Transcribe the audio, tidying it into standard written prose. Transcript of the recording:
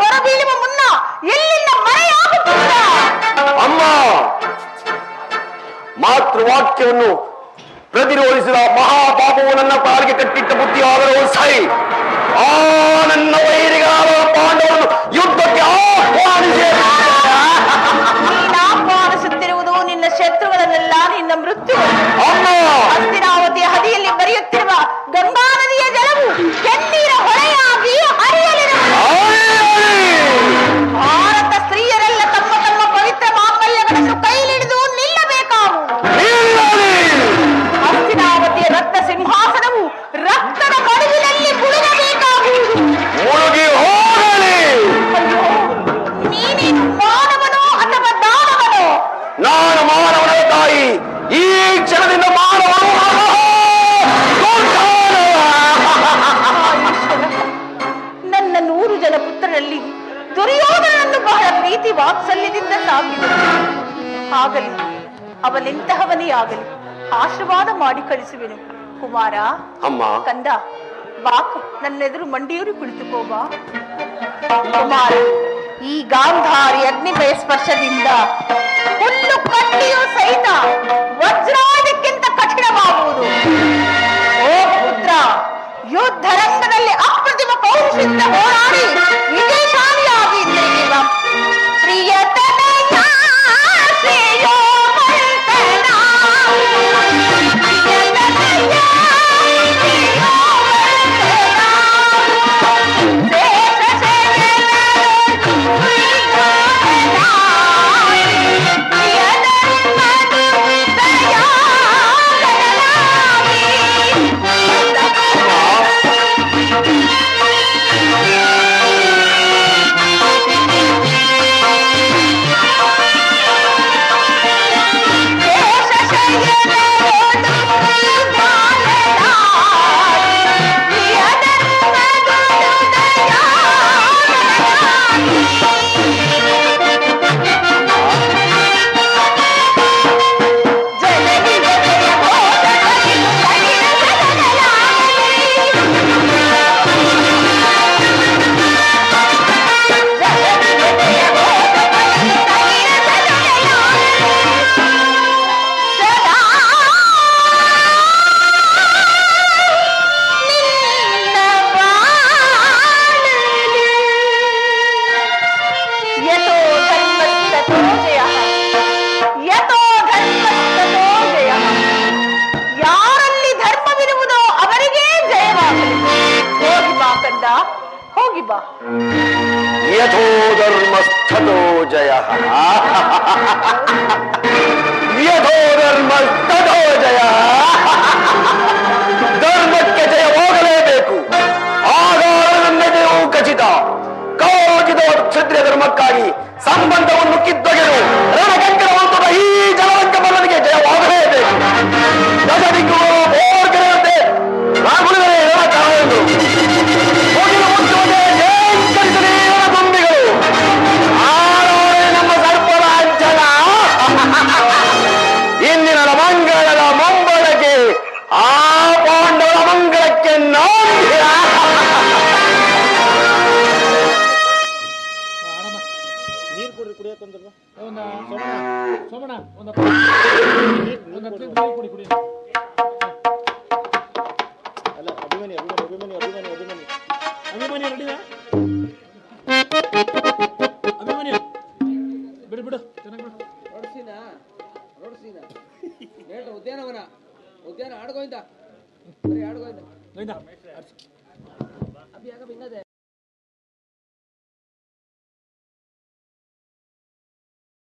ಹೊರಬೀಳುವ ಮುನ್ನ ಎಲ್ಲಿಂದ ಮರೆಯಾಗುತ್ತಿಲ್ಲ. ಅಮ್ಮ, ಮಾತೃವಾಕ್ಯವನ್ನು ಪ್ರತಿರೋಧಿಸಿದ ಮಹಾಪಾಪವು ನನ್ನ ಪಾಲಿಗೆ ಕಟ್ಟಿಟ್ಟ ಬುದ್ಧಿಯಾದರೂ ಸೈ. ಆ ನನ್ನ ವೈರಿಗಾದ ಪಾಂಡವರನ್ನು ಯುದ್ಧಕ್ಕೆ ಆಹ್ವಾನಿಸುತ್ತಿರುವುದು ನಿನ್ನ ಶತ್ರುಗಳನ್ನೆಲ್ಲ ನಿನ್ನ ಮೃತ್ಯು. ಹಸ್ತಿನಾವತಿಯ ಹದಿಯಲ್ಲಿ ಬರೆಯುತ್ತಿರುವ ಗಂಗಾ ನದಿಯ ಜಲವು ಕೆನ್ನೀರ ಹೊಳೆಯಾಗಿ ಹರಿಯಲಿರುವುದು. ಭಾರತ ಸ್ತ್ರೀಯರೆಲ್ಲ ತಮ್ಮ ತಮ್ಮ ಪವಿತ್ರ ಮಾಂಗಲ್ಯಗಳನ್ನು ಕೈಲಿಡಿದು ನಿಲ್ಲಬೇಕಾಗುವುದು. ಹಸ್ತಿನಾವತಿಯ ರಕ್ತ ಸಿಂಹಾಸನವು ರಕ್ತದ ಮಡುವಿನಲ್ಲಿ ಮುಳುಗಬೇಕಾಗುವುದು. ನೀನೇನು ಮಾನವನೋ ಅಥವಾ ದಾನವನೋ? ನಾನು ಮಾನವನ ತಾಯಿ. ಈ ಕ್ಷಣದಿಂದ ಮಾನವನು ನನ್ನ 100 ಜನ ಪುತ್ರರಲ್ಲಿ ದುರ್ಯೋಧನನ್ನು ಬಹಳ ಪ್ರೀತಿ ವಾತ್ಸಲ್ಯದಿಂದ ಸಾಕಿದರು. ಆಗಲಿ, ಅವನೆಂತಹವನೇ ಆಗಲಿ, ಆಶೀರ್ವಾದ ಮಾಡಿ ಕಳಿಸುವೆನು. ಕುಮಾರ, ಅಮ್ಮ, ಕಂದ, ಬಾಕು ನನ್ನೆದುರು ಮಂಡಿಯೂರಿ ಕುಳಿತುಕೋಬಾ. ಕುಮಾರ, ಈ ಗಾಂಧಾರಿ ಅಗ್ನಿಮಯ ಸ್ಪರ್ಶದಿಂದ ಹುಲ್ಲು ಕಟ್ಟಿಯೂ ಸಹಿತ ವಜ್ರಾದಕ್ಕಿಂತ ಕಠಿಣವಾಗುವುದು. ಓ ಪುತ್ರ, ಯುದ್ಧ ರಂಗದಲ್ಲಿ ಅಪ್ರತಿಮ ಪೌರುಷದಿಂದ ಹೋರಾಡಿ ವಿಜಯಶಾಲಿಯಾಗಿ ತಿರುಗಿದ ಪ್ರಿಯತಮೆಯ ಶ್ರೇಯೋ ಮರ್ತನ. ಹೋಗಿ ಬಾ. ಯಥೋ ಧರ್ಮಸ್ಥೋ ಜಯ, ಯಥೋ ಧರ್ಮಸ್ಥೋ ಜಯ. ಧರ್ಮಕ್ಕೆ ಜಯವಾಗಲೇಬೇಕು, ಆಗ ನನ್ನ ಜಯವು ಖಚಿತ. ಕೌಚಿತ ಕ್ಷತ್ರಿಯ ಧರ್ಮಕ್ಕಾಗಿ ಸಂಬಂಧವನ್ನು ಕಿತ್ತೊಗೆದು ರಣಕಂಕರವಂತದ ಈ ಜಲವಂತ ಬಲ್ಲನಿಗೆ ಜಯವಾಗಲೇಬೇಕು. ದಶದಿಕ್ಕೂ ಬೋರ್ಗರೆಯಂತೆ ರಾಗುಳಿದರೆ ರಣಕಾರರು ನಮ್ಮ ಸರ್ಪರಾಂಚನ. ಇಂದಿನ ಮಂಗಳದ ಮುಂಬಳಕೆ ಆ ಪಾಂಡವರ ಮಂಗಳಕ್ಕೆ ನೀರು ಕೊಡ್ರಿ, ಕುಡಿಯಕ್ಕಂದ್ರಲ್ಲ ಸೋಮಣ್ಣ ಒಂದು ಕುಡಿ. ಅಲ್ಲ, ಅಭಿಮನ್ಯು ರೆಡಿನಾ? ಅಭಿಮನ್ಯು ಬಿಡು ಚೆನ್ನಾಗಿ ಬಿಡು. ಉದ್ಯಾನ ಆಡ್ಗೋಯ್ದ.